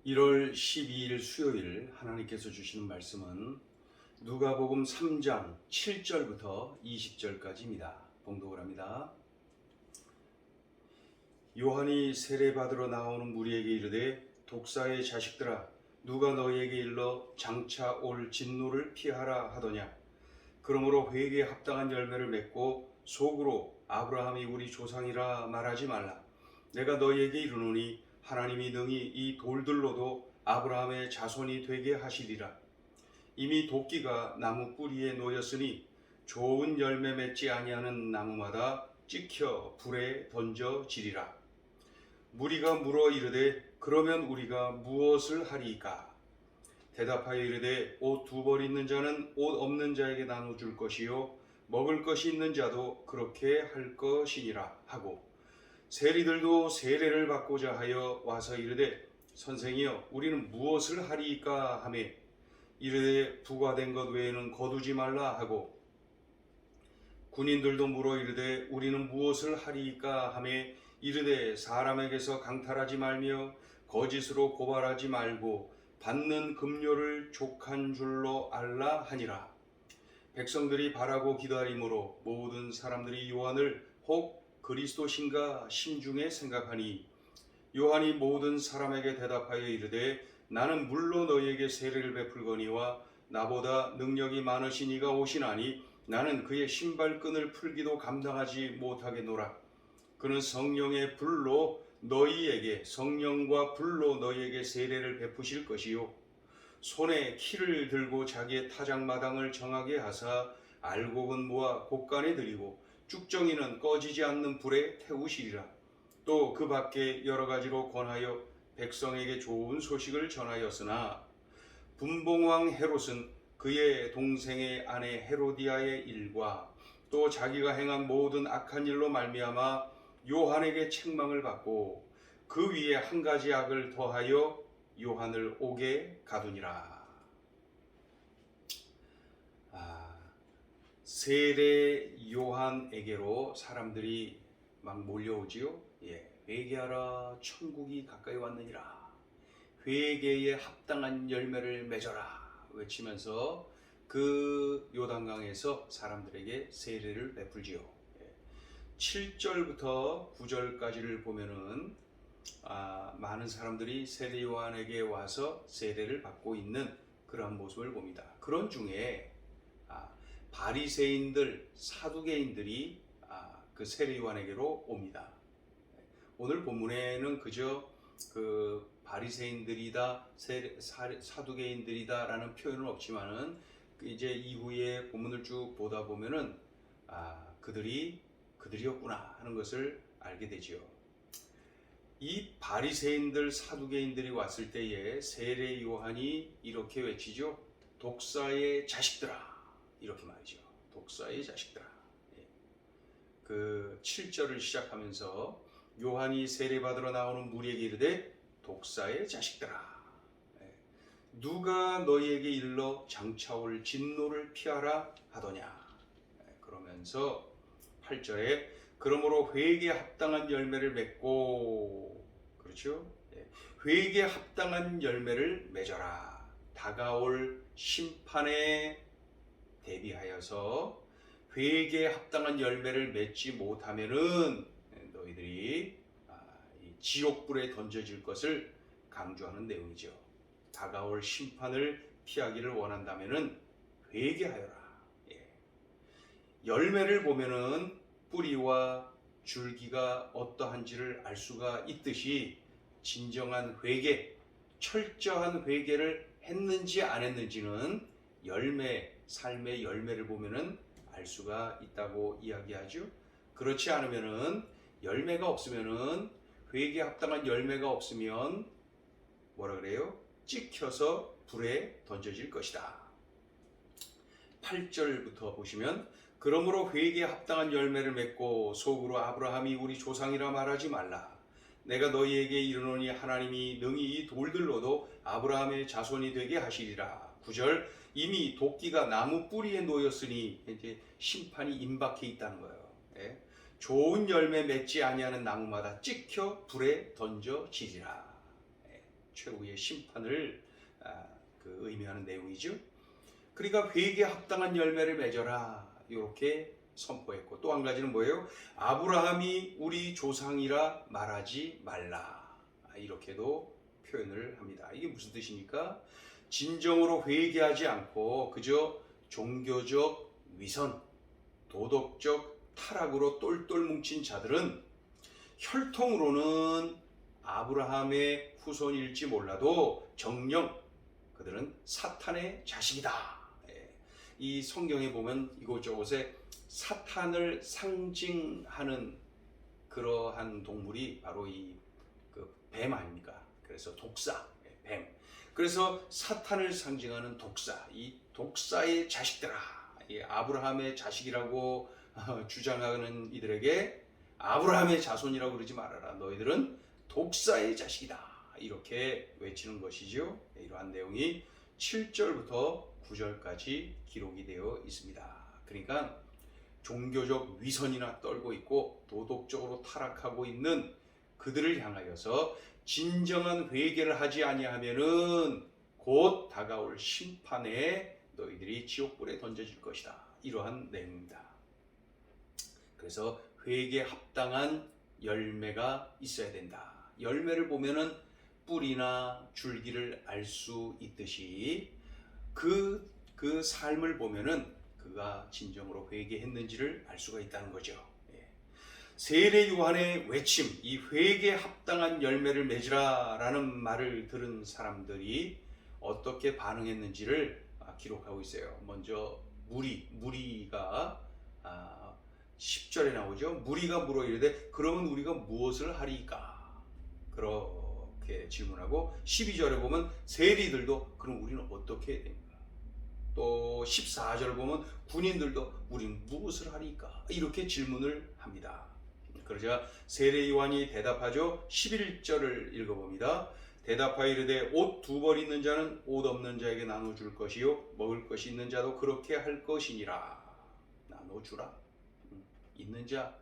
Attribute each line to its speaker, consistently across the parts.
Speaker 1: 1월 12일 수요일 하나님께서 주시는 말씀은 누가복음 3장 7절부터 20절까지입니다. 봉독을 합니다. 요한이 세례받으러 나오는 무리에게 이르되 독사의 자식들아 누가 너희에게 일러 장차 올 진노를 피하라 하더냐. 그러므로 회개에 합당한 열매를 맺고 속으로 아브라함이 우리 조상이라 말하지 말라. 내가 너희에게 이르노니 하나님이 능히 이 돌들로도 아브라함의 자손이 되게 하시리라. 이미 도끼가 나무 뿌리에 놓였으니 좋은 열매 맺지 아니하는 나무마다 찍혀 불에 던져지리라. 무리가 물어 이르되 그러면 우리가 무엇을 하리이까? 대답하여 이르되 옷 두 벌 있는 자는 옷 없는 자에게 나눠줄 것이요 먹을 것이 있는 자도 그렇게 할 것이니라 하고, 세리들도 세례를 받고자 하여 와서 이르되 선생이여 우리는 무엇을 하리이까 하며 이르되 부과된 것 외에는 거두지 말라 하고, 군인들도 물어 이르되 우리는 무엇을 하리이까 하며 이르되 사람에게서 강탈하지 말며 거짓으로 고발하지 말고 받는 급료를 족한 줄로 알라 하니라. 백성들이 바라고 기다림으로 모든 사람들이 요한을 혹 그리스도신가 심중에 생각하니, 요한이 모든 사람에게 대답하여 이르되 나는 물로 너희에게 세례를 베풀거니와 나보다 능력이 많으신 이가 오시나니 나는 그의 신발끈을 풀기도 감당하지 못하겠노라. 그는 성령의 불로 너희에게 성령과 불로 너희에게 세례를 베푸실 것이요 손에 키를 들고 자기의 타작마당을 정하게 하사 알곡은 모아 곳간에 들이고 쭉정이는 꺼지지 않는 불에 태우시리라. 또 그 밖에 여러 가지로 권하여 백성에게 좋은 소식을 전하였으나 분봉왕 헤롯은 그의 동생의 아내 헤로디아의 일과 또 자기가 행한 모든 악한 일로 말미암아 요한에게 책망을 받고 그 위에 한 가지 악을 더하여 요한을 옥에 가두니라. 세례 요한에게로 사람들이 막 몰려오지요. 회개하라, 천국이 가까이 왔느니라. 회개에 합당한 열매를 맺어라 외치면서 그 요단강에서 사람들에게 세례를 베풀지요. 7절부터 9절까지를 보면은 많은 사람들이 세례 요한에게 와서 세례를 받고 있는 그러한 모습을 봅니다. 그런 중에 바리새인들, 사두개인들이 그 세례 요한에게로 옵니다. 오늘 본문에는 그저 그 바리새인들이다, 사두개인들이다라는 표현은 없지만은 이제 이후에 본문을 쭉 보다 보면은 그들이었구나 하는 것을 알게 되지요. 이 바리새인들, 사두개인들이 왔을 때에 세례 요한이 이렇게 외치죠. 독사의 자식들아, 이렇게 말이죠. 독사의 자식들아. 그 7절을 시작하면서 요한이 세례받으러 나오는 무리에게 이르되 독사의 자식들아, 누가 너희에게 일러 장차올 진노를 피하라 하더냐. 그러면서 8절에 그러므로 회개에 합당한 열매를 맺고, 그렇죠? 회개에 합당한 열매를 맺어라. 다가올 심판에 대비하여서 회개에 합당한 열매를 맺지 못하면은 너희들이 지옥불에 던져질 것을 강조하는 내용이죠. 다가올 심판을 피하기를 원한다면은 회개하여라. 열매를 보면은 뿌리와 줄기가 어떠한지를 알 수가 있듯이 진정한 회개, 철저한 회개를 했는지 안 했는지는 삶의 열매를 보면은 알 수가 있다고 이야기하죠. 그렇지 않으면은 열매가 없으면은 회개에 합당한 열매가 없으면 뭐라 그래요? 찍혀서 불에 던져질 것이다. 8절부터 보시면 그러므로 회개에 합당한 열매를 맺고 속으로 아브라함이 우리 조상이라 말하지 말라. 내가 너희에게 이르노니 하나님이 능히 이 돌들로도 아브라함의 자손이 되게 하시리라. 9절 이미 도끼가 나무 뿌리에 놓였으니 이제 심판이 임박해 있다는 거예요. 좋은 열매 맺지 아니하는 나무마다 찍혀 불에 던져지리라. 최후의 심판을 의미하는 내용이죠. 그러니까 회개에 합당한 열매를 맺어라 이렇게 선포했고, 또 한 가지는 뭐예요? 아브라함이 우리 조상이라 말하지 말라 이렇게도 표현을 합니다. 이게 무슨 뜻입니까? 진정으로 회개하지 않고 그저 종교적 위선, 도덕적 타락으로 똘똘 뭉친 자들은 혈통으로는 아브라함의 후손일지 몰라도 정녕 그들은 사탄의 자식이다. 이 성경에 보면 이곳저곳에 사탄을 상징하는 그러한 동물이 바로 이 뱀 아닙니까? 그래서 독사, 뱀. 그래서 사탄을 상징하는 독사, 이 독사의 자식들아, 이 아브라함의 자식이라고 주장하는 이들에게 아브라함의 자손이라고 그러지 말아라. 너희들은 독사의 자식이다. 이렇게 외치는 것이죠. 이러한 내용이 7절부터 9절까지 기록이 되어 있습니다. 그러니까 종교적 위선이나 떨고 있고 도덕적으로 타락하고 있는 그들을 향하여서 진정한 회개를 하지 아니하면은 곧 다가올 심판에 너희들이 지옥불에 던져질 것이다. 이러한 내용입니다. 그래서 회개에 합당한 열매가 있어야 된다. 열매를 보면은 뿌리나 줄기를 알 수 있듯이 그 삶을 보면은 그가 진정으로 회개했는지를 알 수가 있다는 거죠. 세례 요한의 외침, 이 회개에 합당한 열매를 맺으라라는 말을 들은 사람들이 어떻게 반응했는지를 기록하고 있어요. 먼저 무리가 10절에 나오죠. 무리가 물어 이르되 그러면 우리가 무엇을 하리까? 그렇게 질문하고 12절에 보면 세리들도 그럼 우리는 어떻게 해야 됩니까? 또 14절 보면 군인들도 우리는 무엇을 하리까? 이렇게 질문을 합니다. 그러자 세례 요한이 대답하죠. 11절을 읽어봅니다. 대답하여 이르되 옷 2벌 있는 자는 옷 없는 자에게 나눠줄 것이요 먹을 것이 있는 자도 그렇게 할 것이니라. 나눠주라. 있는 자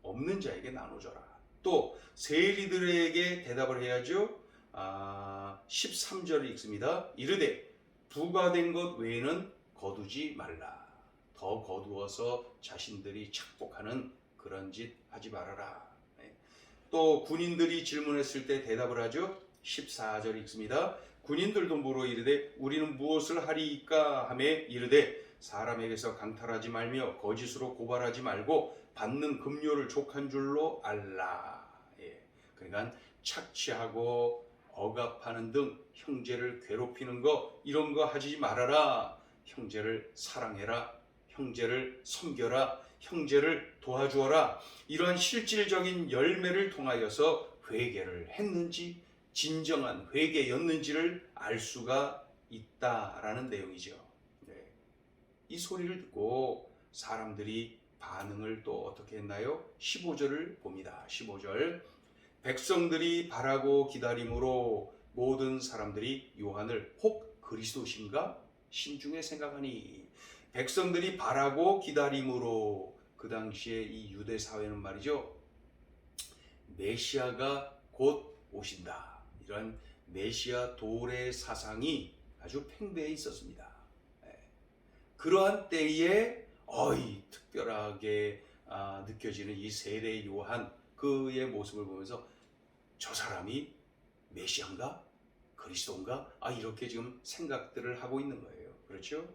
Speaker 1: 없는 자에게 나눠줘라. 또 세리들에게 대답을 해야죠. 13절을 읽습니다. 이르되 부과된 것 외에는 거두지 말라. 더 거두어서 자신들이 착복하는 그런 짓 하지 말아라. 또 군인들이 질문했을 때 대답을 하죠. 14절 읽습니다. 군인들도 물어 이르되 우리는 무엇을 하리이까 하매 이르되 사람에게서 강탈하지 말며 거짓으로 고발하지 말고 받는 급료를 족한 줄로 알라. 그러니까 착취하고 억압하는 등 형제를 괴롭히는 거 이런 거 하지 말아라. 형제를 사랑해라. 형제를 섬겨라. 형제를 도와주어라. 이러한 실질적인 열매를 통하여서 회개를 했는지 진정한 회개였는지를 알 수가 있다라는 내용이죠. 이 소리를 듣고 사람들이 반응을 또 어떻게 했나요? 15절을 봅니다. 15절 백성들이 바라고 기다림으로 모든 사람들이 요한을 혹 그리스도신가 심중에 생각하니 백성들이 바라고 기다림으로 그 당시에 이 유대 사회는 말이죠. 메시아가 곧 오신다. 이런 메시아 도래 사상이 아주 팽배해 있었습니다. 그러한 때에 특별하게 느껴지는 이 세례 요한 그의 모습을 보면서 저 사람이 메시아인가? 그리스도인가? 이렇게 지금 생각들을 하고 있는 거예요. 그렇죠?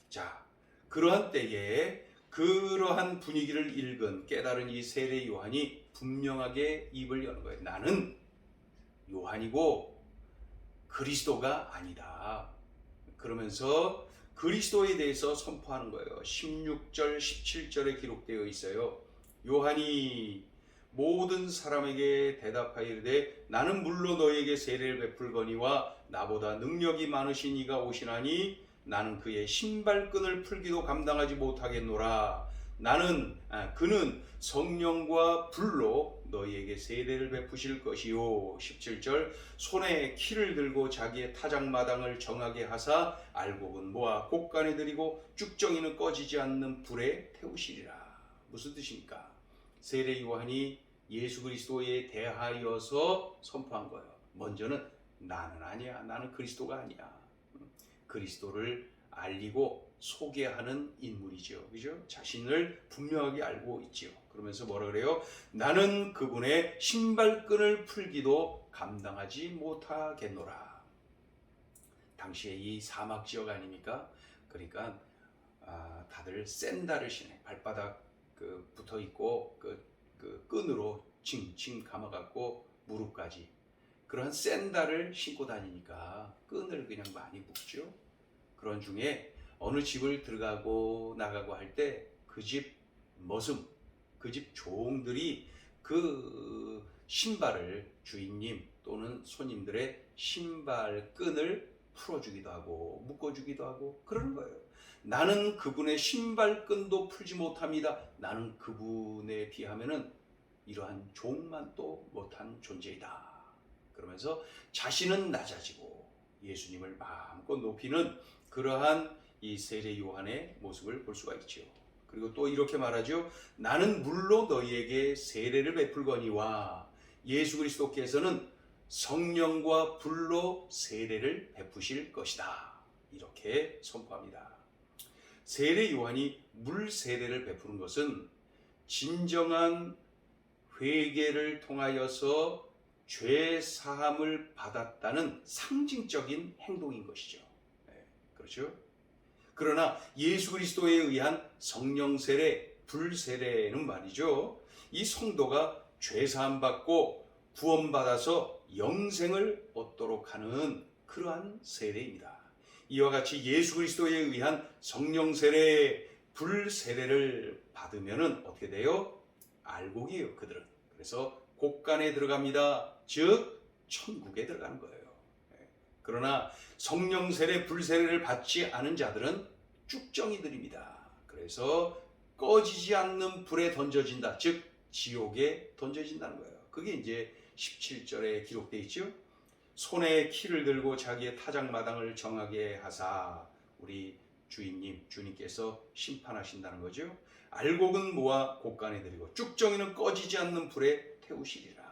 Speaker 1: 자, 그러한 때에 그러한 분위기를 읽은 깨달은 이 세례 요한이 분명하게 입을 여는 거예요. 나는 요한이고 그리스도가 아니다. 그러면서 그리스도에 대해서 선포하는 거예요. 16절, 17절에 기록되어 있어요. 요한이 모든 사람에게 대답하여 이르되 나는 물로 너희에게 세례를 베풀거니와 나보다 능력이 많으신 이가 오시나니 나는 그의 신발끈을 풀기도 감당하지 못하겠노라. 그는 성령과 불로 너희에게 세례를 베푸실 것이요. 17절 손에 키를 들고 자기의 타작마당을 정하게 하사 알곡은 모아 곡간에 들이고 쭉정이는 꺼지지 않는 불에 태우시리라. 무슨 뜻입니까? 세례 요한이 예수 그리스도에 대하여서 선포한 거예요. 먼저는 나는 아니야. 나는 그리스도가 아니야. 그리스도를 알리고 소개하는 인물이죠. 그죠? 자신을 분명하게 알고 있죠. 그러면서 뭐라 그래요? 나는 그분의 신발끈을 풀기도 감당하지 못하겠노라. 당시에 이 사막 지역 아닙니까? 그러니까 다들 샌들을 신어. 발바닥 붙어 있고 그 끈으로 칭칭 감아갖고 무릎까지 그런 샌들을 신고 다니니까 끈을 그냥 많이 묶죠. 그런 중에 어느 집을 들어가고 나가고 할 때 그 집 머슴, 그 집 종들이 그 신발을 주인님 또는 손님들의 신발 끈을 풀어주기도 하고 묶어주기도 하고 그러는 거예요. 나는 그분의 신발끈도 풀지 못합니다. 나는 그분에 비하면은 이러한 종만도 못한 존재이다. 그러면서 자신은 낮아지고 예수님을 마음껏 높이는 그러한 이 세례 요한의 모습을 볼 수가 있죠. 그리고 또 이렇게 말하죠. 나는 물로 너희에게 세례를 베풀거니와 예수 그리스도께서는 성령과 불로 세례를 베푸실 것이다. 이렇게 선포합니다. 세례 요한이 물 세례를 베푸는 것은 진정한 회개를 통하여서 죄 사함을 받았다는 상징적인 행동인 것이죠. 그렇죠? 그러나 예수 그리스도에 의한 성령 세례, 불 세례는 말이죠. 이 성도가 죄 사함 받고 구원받아서 영생을 얻도록 하는 그러한 세례입니다. 이와 같이 예수 그리스도에 의한 성령 세례, 불 세례를 받으면은 어떻게 돼요? 알곡이에요, 그들은. 그래서 곳간에 들어갑니다. 즉 천국에 들어가는 거예요. 그러나 성령 세례, 불 세례를 받지 않은 자들은 쭉정이들입니다. 그래서 꺼지지 않는 불에 던져진다. 즉 지옥에 던져진다는 거예요. 그게 이제 17절에 기록되어 있죠. 손에 키를 들고 자기의 타작마당을 정하게 하사 우리 주님께서 심판하신다는 거죠. 알곡은 모아 곳간에 들이고 쭉정이는 꺼지지 않는 불에 태우시리라.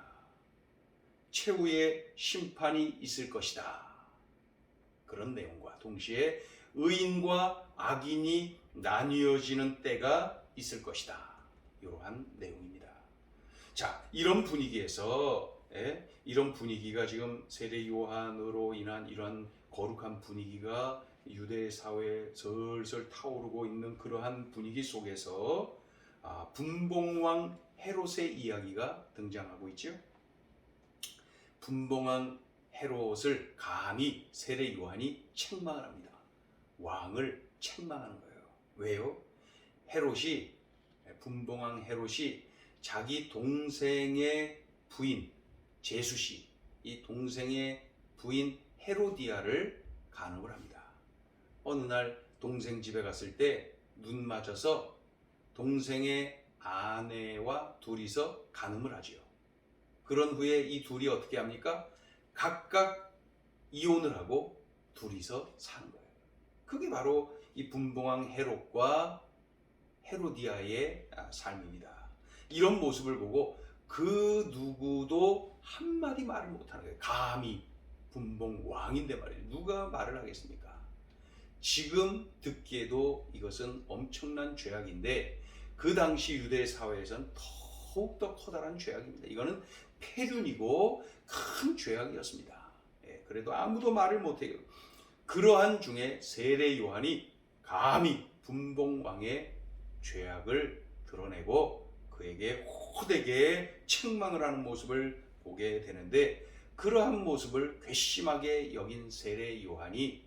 Speaker 1: 최후의 심판이 있을 것이다. 그런 내용과 동시에 의인과 악인이 나뉘어지는 때가 있을 것이다. 이러한 내용입니다. 자, 이런 분위기에서 이런 분위기가 지금 세례 요한으로 인한 이런 거룩한 분위기가 유대 사회에 설설 타오르고 있는 그러한 분위기 속에서 분봉왕 헤롯의 이야기가 등장하고 있죠. 분봉왕 헤롯을 감히 세례 요한이 책망을 합니다. 왕을 책망하는 거예요. 왜요? 분봉왕 헤롯이 자기 동생의 부인 제수씨, 이 동생의 부인 헤로디아를 간음을 합니다. 어느 날 동생 집에 갔을 때 눈 맞아서 동생의 아내와 둘이서 간음을 하지요. 그런 후에 이 둘이 어떻게 합니까? 각각 이혼을 하고 둘이서 사는 거예요. 그게 바로 이 분봉왕 헤롯과 헤로디아의 삶입니다. 이런 모습을 보고 그 누구도 한마디 말을 못하는 거예요. 감히 분봉왕인데 말이에요. 누가 말을 하겠습니까? 지금 듣기에도 이것은 엄청난 죄악인데 그 당시 유대 사회에서는 더욱더 커다란 죄악입니다. 이거는 폐륜이고 큰 죄악이었습니다. 그래도 아무도 말을 못해요. 그러한 중에 세례 요한이 감히 분봉왕의 죄악을 드러내고 그에게 호되게 책망을 하는 모습을 보게 되는데 그러한 모습을 괘씸하게 여긴 세례 요한이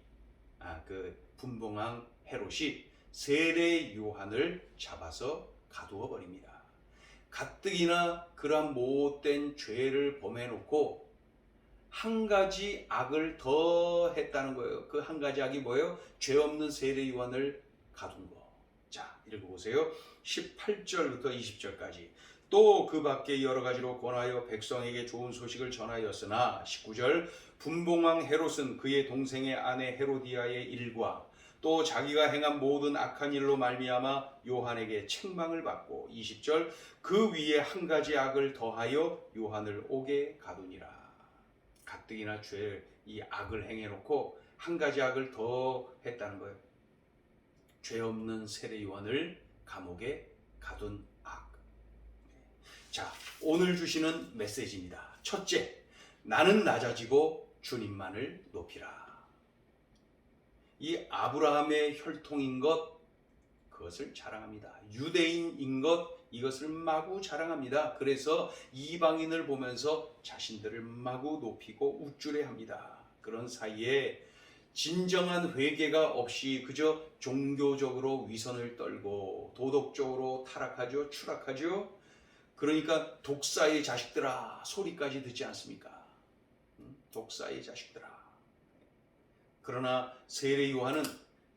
Speaker 1: 그 분봉왕 헤롯이 세례 요한을 잡아서 가두어 버립니다. 가뜩이나 그러한 못된 죄를 범해놓고 한 가지 악을 더 했다는 거예요. 그 한 가지 악이 뭐예요? 죄 없는 세례 요한을 가둔 거. 자, 읽어보세요. 18절부터 20절까지. 또 그 밖에 여러 가지로 권하여 백성에게 좋은 소식을 전하였으나 19절 분봉왕 헤롯은 그의 동생의 아내 헤로디아의 일과 또 자기가 행한 모든 악한 일로 말미암아 요한에게 책망을 받고 20절 그 위에 한 가지 악을 더하여 요한을 옥에 가두니라. 가뜩이나 이 악을 행해놓고 한 가지 악을 더 했다는 거예요. 죄 없는 세례 요한을 감옥에 가둔 악. 자, 오늘 주시는 메시지입니다. 첫째, 나는 낮아지고 주님만을 높이라. 이 아브라함의 혈통인 것, 그것을 자랑합니다. 유대인인 것, 이것을 마구 자랑합니다. 그래서 이방인을 보면서 자신들을 마구 높이고 우쭐해합니다. 그런 사이에 진정한 회개가 없이 그저 종교적으로 위선을 떨고 도덕적으로 타락하죠, 추락하죠. 그러니까 독사의 자식들아 소리까지 듣지 않습니까? 독사의 자식들아. 그러나 세례 요한은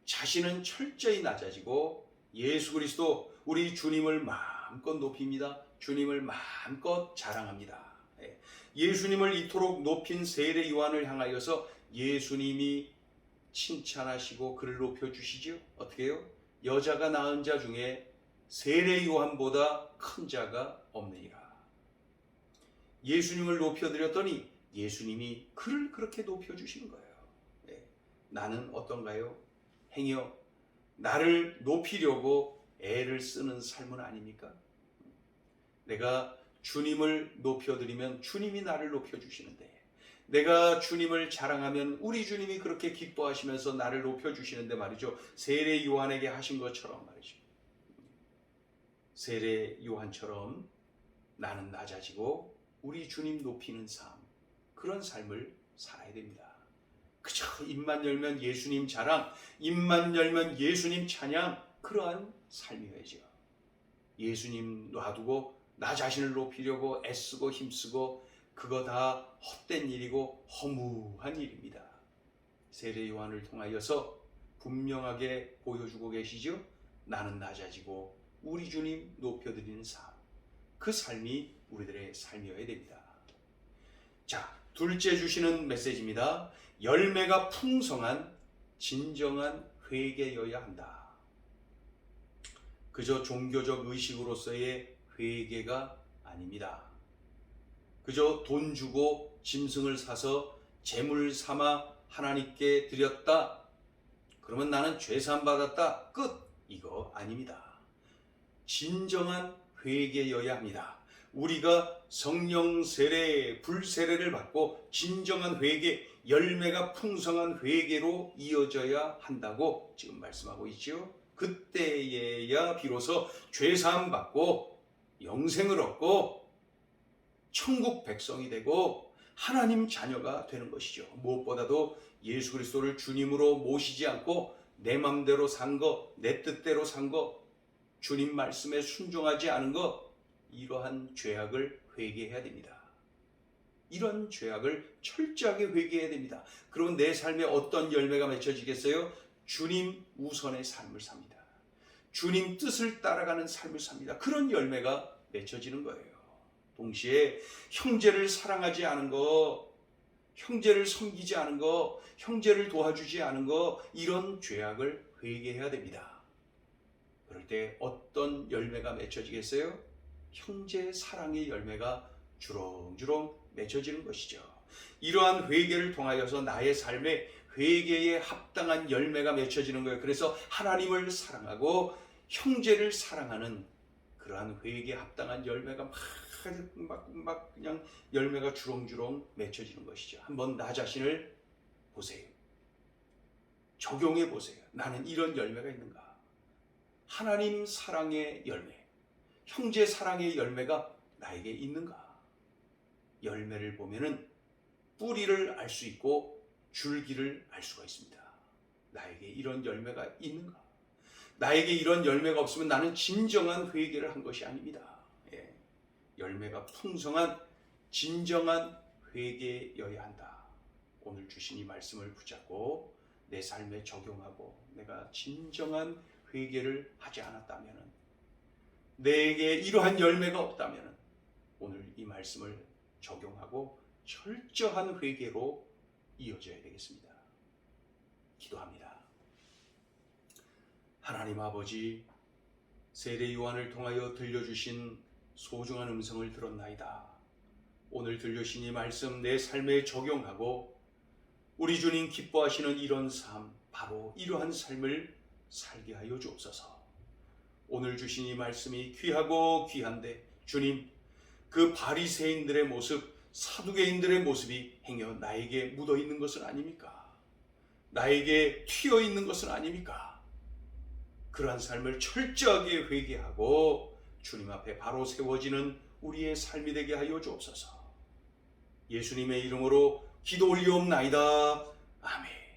Speaker 1: 자신은 철저히 낮아지고 예수 그리스도 우리 주님을 마음껏 높입니다. 주님을 마음껏 자랑합니다. 예수님을 이토록 높인 세례 요한을 향하여서 예수님이 칭찬하시고 그를 높여주시죠. 어떻게 해요? 여자가 낳은 자 중에 세례 요한보다 큰 자가 없느니라. 예수님을 높여드렸더니 예수님이 그를 그렇게 높여주시는 거예요. 나는 어떤가요? 행여 나를 높이려고 애를 쓰는 삶은 아닙니까? 내가 주님을 높여드리면 주님이 나를 높여주시는데, 내가 주님을 자랑하면 우리 주님이 그렇게 기뻐하시면서 나를 높여주시는데 말이죠. 세례 요한에게 하신 것처럼 말이죠. 세례 요한처럼 나는 낮아지고 우리 주님 높이는 삶, 그런 삶을 살아야 됩니다. 그저 입만 열면 예수님 자랑, 입만 열면 예수님 찬양, 그러한 삶이어야죠. 예수님 놔두고 나 자신을 높이려고 애쓰고 힘쓰고 그거 다 헛된 일이고 허무한 일입니다. 세례 요한을 통하여서 분명하게 보여주고 계시죠. 나는 낮아지고 우리 주님 높여드리는 삶, 그 삶이 우리들의 삶이어야 됩니다. 자, 둘째 주시는 메시지입니다. 열매가 풍성한 진정한 회개여야 한다. 그저 종교적 의식으로서의 회개가 아닙니다. 그저 돈 주고 짐승을 사서 제물 삼아 하나님께 드렸다, 그러면 나는 죄사함 받았다, 끝, 이거 아닙니다. 진정한 회개여야 합니다. 우리가 성령 세례, 불세례를 받고 진정한 회개, 열매가 풍성한 회개로 이어져야 한다고 지금 말씀하고 있죠. 그때에야 비로소 죄사함 받고 영생을 얻고 천국 백성이 되고 하나님 자녀가 되는 것이죠. 무엇보다도 예수 그리스도를 주님으로 모시지 않고 내 맘대로 산 거, 내 뜻대로 산 거, 주님 말씀에 순종하지 않은 것, 이러한 죄악을 회개해야 됩니다. 이런 죄악을 철저하게 회개해야 됩니다. 그러면 내 삶에 어떤 열매가 맺혀지겠어요? 주님 우선의 삶을 삽니다. 주님 뜻을 따라가는 삶을 삽니다. 그런 열매가 맺혀지는 거예요. 동시에 형제를 사랑하지 않은 거, 형제를 섬기지 않은 거, 형제를 도와주지 않은 거, 이런 죄악을 회개해야 됩니다. 그럴 때 어떤 열매가 맺혀지겠어요? 형제 사랑의 열매가 주렁주렁 맺혀지는 것이죠. 이러한 회개를 통하여서 나의 삶에 회개에 합당한 열매가 맺혀지는 거예요. 그래서 하나님을 사랑하고 형제를 사랑하는 그러한 회개에 합당한 열매가 막 그냥 열매가 주렁주렁 맺혀지는 것이죠. 한번 나 자신을 보세요. 적용해 보세요. 나는 이런 열매가 있는가? 하나님 사랑의 열매, 형제 사랑의 열매가 나에게 있는가? 열매를 보면은 뿌리를 알 수 있고 줄기를 알 수가 있습니다. 나에게 이런 열매가 있는가? 나에게 이런 열매가 없으면 나는 진정한 회개를 한 것이 아닙니다. 열매가 풍성한 진정한 회개여야 한다. 오늘 주신 이 말씀을 붙잡고 내 삶에 적용하고 내가 진정한 회개를 하지 않았다면, 내게 이러한 열매가 없다면 오늘 이 말씀을 적용하고 철저한 회개로 이어져야 되겠습니다. 기도합니다. 하나님 아버지, 세례 요한을 통하여 들려주신 소중한 음성을 들었나이다. 오늘 들려주신 이 말씀 내 삶에 적용하고 우리 주님 기뻐하시는 이런 삶, 바로 이러한 삶을 살게 하여 주옵소서. 오늘 주신 이 말씀이 귀하고 귀한데 주님, 그 바리새인들의 모습, 사두개인들의 모습이 행여 나에게 묻어 있는 것은 아닙니까? 나에게 튀어 있는 것은 아닙니까? 그러한 삶을 철저하게 회개하고 주님 앞에 바로 세워지는 우리의 삶이 되게 하여 주옵소서. 예수님의 이름으로 기도 올리옵나이다. 아멘.